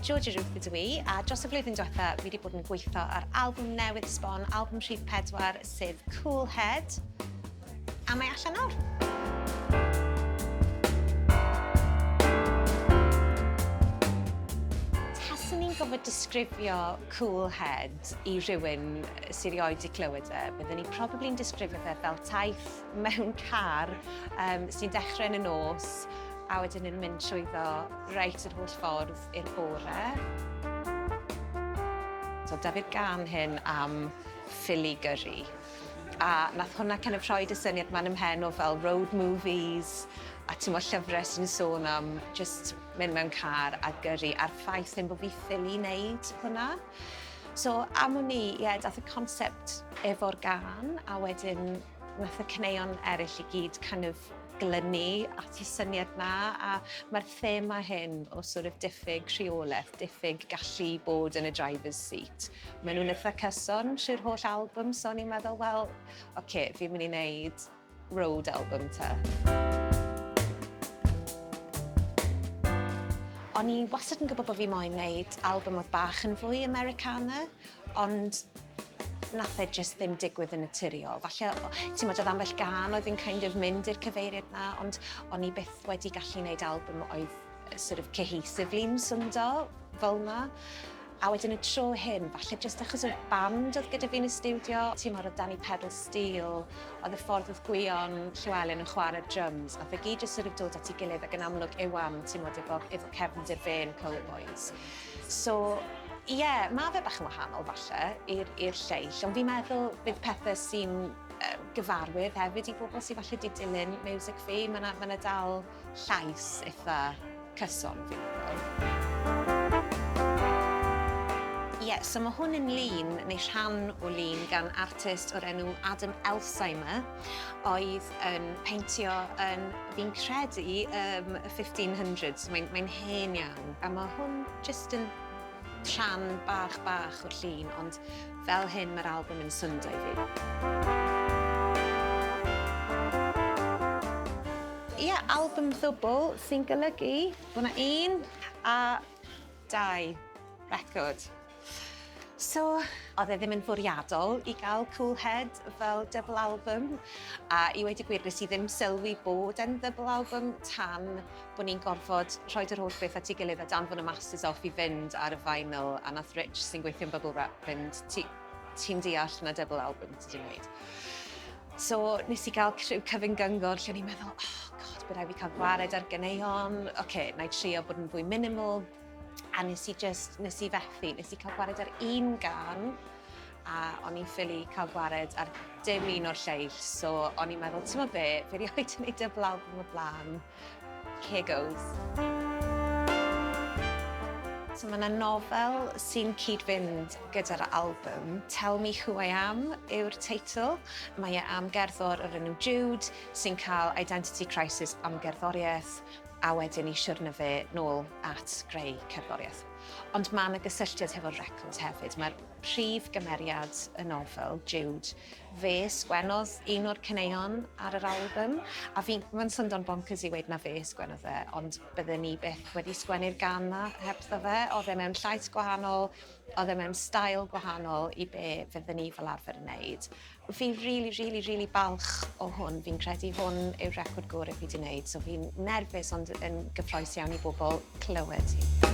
Georgia Ruth ydw i, a dros y flwyddyn diwetha, fi wedi bod yn gweithio ar albwm newydd sbon, albwm rhif 4, sef Cool Head, a mae allan nawr. Taswn i'n gofod disgrifio Cool Head i rhywun sy'n rioed i clywed e, byddwn ni probably'n disgrifio fe fel taith mewn car sy'n dechrau yn y nos, a wedyn yn mynd trwyddo reit yr holl ffordd i'r bore. So, da fi'r gan hyn am Philly Gyrri. A nath hwnna kind of rhoid y syniad ma'n ymhen o fel road movies, a ti'n mo llyfrau sy'n sôn am just mynd mewn car a gyrru, a'r ffaith hyn bod fi ffili wneud hwnna. So, am hwnni, dath y concept efo'r gan, a wedyn nath y caneuon eraill i gyd kind of glynu at y syniad na, a mae'r thema hyn o sort of diffyg rheolaeth, diffyg gallu bod yn y driver's seat. Maen nhw'n eitha cyson trwy'r holl albwm, so o'n i'n meddwl, wel, oce, fi'n mynd i wneud road album ta. O'n i wastad yn gwybod bod fi moyn wneud albwm oedd bach yn fwy Americana, ond nath e jyst ddim digwydd yn naturiol. Falle, ti'n modd, oedd ambell gan oedd yn kind of mynd i'r cyfeiriad na, ond o'n i byth wedi gallu wneud albwm oedd sort of cohesively'n swndo fel na. A wedyn y tro hyn, falle jyst achos o'r band oedd gyda fi yn y studio, ti'n modd, oedd Danny pedal steel, oedd y ffordd oedd Gwion Llywelyn yn chwarae'r drums, nath e gyd jyst sort of dod at ei gilydd ac yn amlwg Iwan, ti'n modd, efo Cefn Derfyn, Cowboys. So, mae fe bach yn wahanol falle i'r lleill, ond fi'n meddwl bydd pethau sy'n gyfarwydd hefyd i bobl sy'n falle di dilyn miwsig fi. Mae dal llais eitha cyson fi'n meddwl. So mae hwn yn lun, neu rhan o lun gan artist o'r enw Adam Alzheimer, oedd yn peintio yn, fi'n credu, 1500s. Mae'n hen iawn, a mae hwn jyst yn rhan bach o'r llun, ond fel hyn mae'r albwm yn swndo i fi. Albwm ddwbl sy'n golygu bod 'na 1 a 2 record. So, oedd e ddim yn fwriadol i gael Cool Head fel double album, a i weud y gwir nes I ddim sylwi bod e'n double album tan bod ni'n gorfod rhoi'r holl beth at ei gilydd a danfon y masters off i fynd ar y vinyl, a nath Rich sy'n gweithio yn bubble wrap fynd, ti'n deall na double album ti'n dweud. So, nes I gael cyfyn gyngor lle ni'n meddwl, oh god, bydd rhaid fi cael gwared ar ganeuon, oce, na I trio bod yn fwy minimal. A nes I fethu, nes I cael gwared ar 1 gan, a o'n i'n ffili cael gwared ar dim un o'r lleill, so o'n i'n meddwl, ti'n mo be, fi rioed yn ei double album o blaen. Here goes. So mae 'na nofel sy'n cyd-fynd gyda'r album. Tell Me Who I Am yw'r teitl. Mae e am gerddor o'r enw Jude sy'n cael identity crisis am gerddoriaeth, a wedyn I siwrna fe nôl at greu cerddoriaeth. Ond mae yna gysylltiad hefo'r record hefyd. Mae'r prif gymeriad y nofel, Jude, fe sgwennodd un o'r caneuon ar yr album, a mae'n syndo'n bonkers I weid na fe sgwennodd e, ond bydden ni byth wedi sgwennu'r gan na hebddo fe. Oedd e mewn llais gwahanol, oedd e mewn stael gwahanol I be fydden ni fel arfer yn wneud. Fi'n really balch o hwn. Fi'n credu hwn yw'r record gorau fi wedi wneud, so fi'n nerfus ond yn gyffrous iawn I bobl clywed hi.